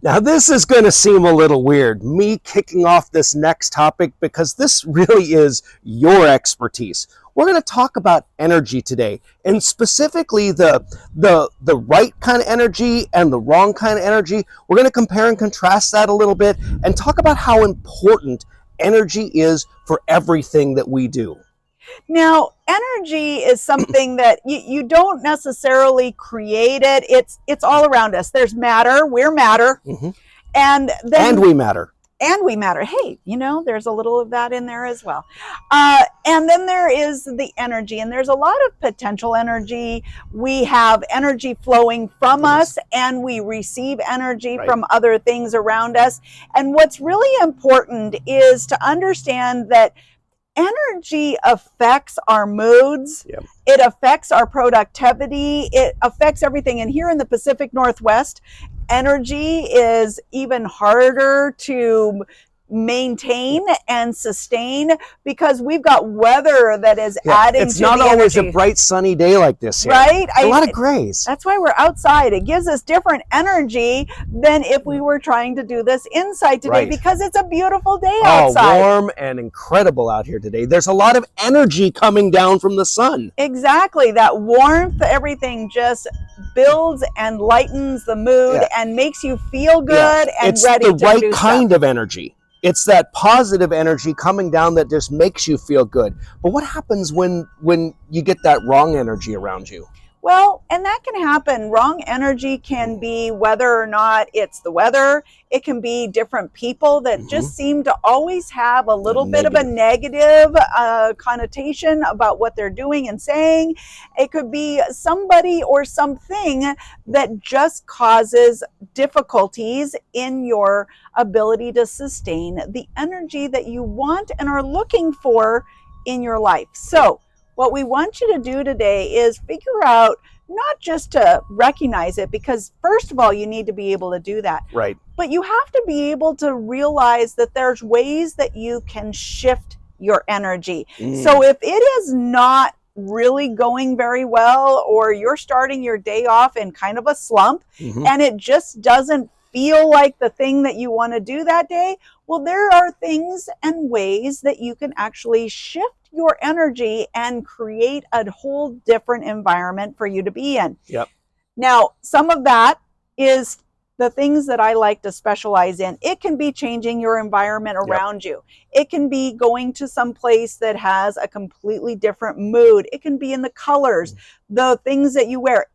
Now, this is going to seem a little weird, me kicking off this next topic, because this really is your expertise. We're going to talk about energy today, and specifically the right kind of energy and the wrong kind of energy. We're going to compare and contrast that a little bit and talk about how important energy is for everything that we do. Now, energy is something that you don't necessarily create it. It's all around us. There's matter. We're matter. Mm-hmm. And we matter. And we matter. Hey, there's a little of that in there as well. And then there is the energy, and there's a lot of potential energy. We have energy flowing from us, and we receive energy from other things around us. And what's really important is to understand that energy affects our moods. Yep. It affects our productivity. It affects everything. And here in the Pacific Northwest, energy is even harder to maintain and sustain because we've got weather that is adding to the energy. It's not always a bright sunny day like this here. Right? A lot of grays. That's why we're outside. It gives us different energy than if we were trying to do this inside today because it's a beautiful day outside. Warm and incredible out here today. There's a lot of energy coming down from the sun. Exactly. That warmth, everything just builds and lightens the mood and makes you feel good and ready to do It's the right kind of energy. It's that positive energy coming down that just makes you feel good. But what happens when you get that wrong energy around you? Well, and that can happen. Wrong energy can be whether or not it's the weather. It can be different people that just seem to always have a little bit of a negative connotation about what they're doing and saying. It could be somebody or something that just causes difficulties in your ability to sustain the energy that you want and are looking for in your life. So what we want you to do today is figure out not just to recognize it, because first of all, you need to be able to do that. Right. But you have to be able to realize that there's ways that you can shift your energy. So if it is not really going very well, or you're starting your day off in kind of a slump and it just doesn't feel like the thing that you want to do that day, well, there are things and ways that you can actually shift your energy and create a whole different environment for you to be in. Yep. Now, some of that is the things that I like to specialize in. It can be changing your environment around you. It can be going to some place that has a completely different mood. It can be in the colors, the things that you wear.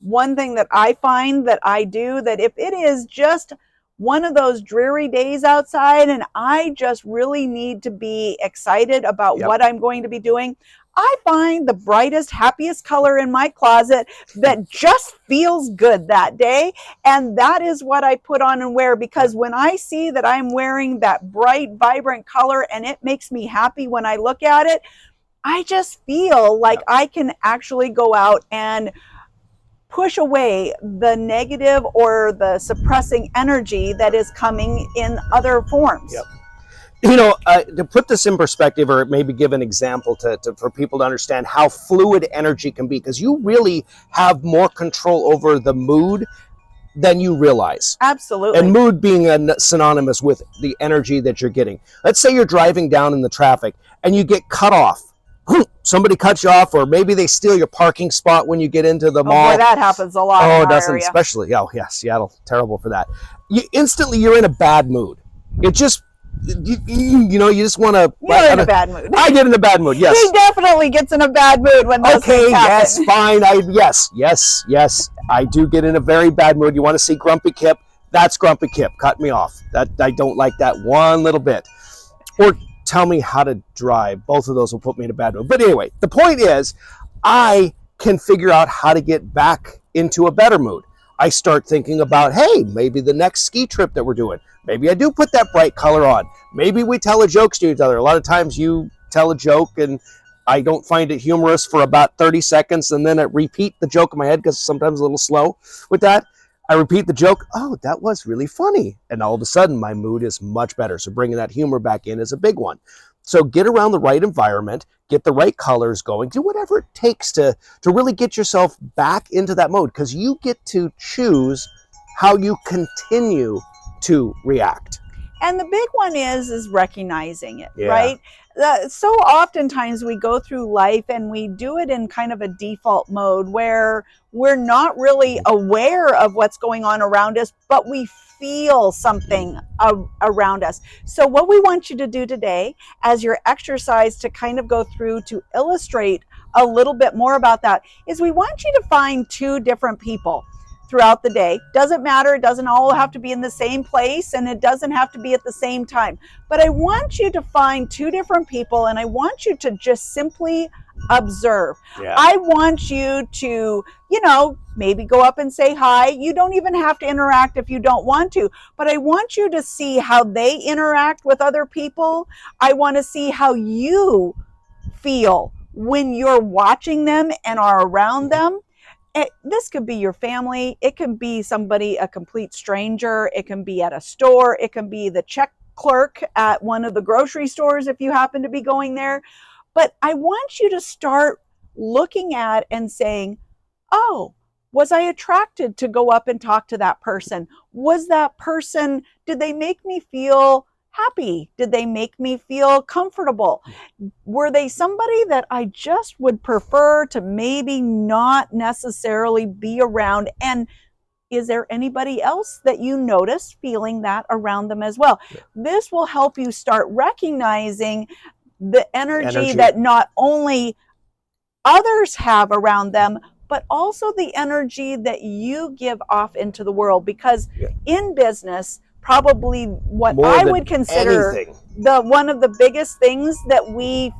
One thing that I find that I do, that if it is just one of those dreary days outside and I just really need to be excited about what I'm going to be doing, I find the brightest, happiest color in my closet that just feels good that day. And that is what I put on and wear, because when I see that I'm wearing that bright, vibrant color and it makes me happy when I look at it, I just feel like I can actually go out and push away the negative or the suppressing energy that is coming in other forms. To put this in perspective, or maybe give an example for people to understand how fluid energy can be, because you really have more control over the mood than you realize. Absolutely. And mood being synonymous with the energy that you're getting. Let's say you're driving down in the traffic and you get cut off. Somebody cuts you off, or maybe they steal your parking spot when you get into the mall. Boy, that happens a lot. Oh, it doesn't, area. especially. Oh, yeah, Seattle, terrible for that. Instantly, you're in a bad mood. It just, you just want to. You're in a bad mood. I get in a bad mood. Yes. He definitely gets in a bad mood when those things happen. Yes, fine. Yes. I do get in a very bad mood. You want to see Grumpy Kip? That's Grumpy Kip. Cut me off. That I don't like that one little bit. Or tell me how to drive. Both of those will put me in a bad mood. But anyway, the point is, I can figure out how to get back into a better mood. I start thinking about, hey, maybe the next ski trip that we're doing, maybe I do put that bright color on. Maybe we tell a joke to each other. A lot of times you tell a joke and I don't find it humorous for about 30 seconds, and then I repeat the joke in my head because sometimes a little slow with that. I repeat the joke, oh, that was really funny. And all of a sudden, my mood is much better. So bringing that humor back in is a big one. So get around the right environment, get the right colors going, do whatever it takes to really get yourself back into that mode, because you get to choose how you continue to react. And the big one is recognizing it, Yeah. right? So oftentimes we go through life and we do it in kind of a default mode where we're not really aware of what's going on around us, but we feel something around us. So what we want you to do today as your exercise to kind of go through to illustrate a little bit more about that is we want you to find two different people throughout the day. Doesn't matter. It doesn't all have to be in the same place, and it doesn't have to be at the same time. But I want you to find two different people, and I want you to just simply observe. Yeah. I want you to, maybe go up and say hi. You don't even have to interact if you don't want to, but I want you to see how they interact with other people. I want to see how you feel when you're watching them and are around them. This could be your family. It can be somebody, a complete stranger. It can be at a store. It can be the check clerk at one of the grocery stores if you happen to be going there. But I want you to start looking at and saying, oh, was I attracted to go up and talk to that person? Was that person, did they make me feel happy? Did they make me feel comfortable? Were they somebody that I just would prefer to maybe not necessarily be around? And is there anybody else that you notice feeling that around them as well? Yeah. This will help you start recognizing the energy that not only others have around them, but also the energy that you give off into the world. Because in business, probably what I would consider one of the biggest things that we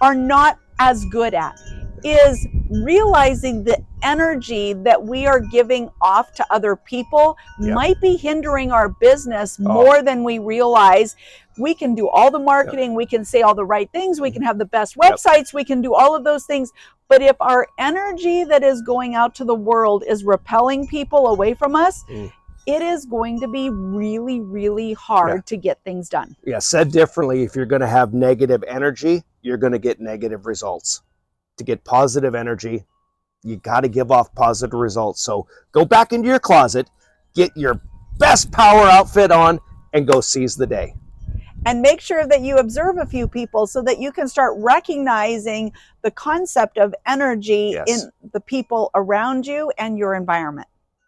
are not as good at is realizing the energy that we are giving off to other people might be hindering our business more than we realize. We can do all the marketing, we can say all the right things, we can have the best websites, we can do all of those things. But if our energy that is going out to the world is repelling people away from us, it is going to be really, really hard to get things done. Yeah, said differently, if you're going to have negative energy, you're going to get negative results. To get positive energy, you got to give off positive results. So go back into your closet, get your best power outfit on, and go seize the day. And make sure that you observe a few people so that you can start recognizing the concept of energy in the people around you and your environment.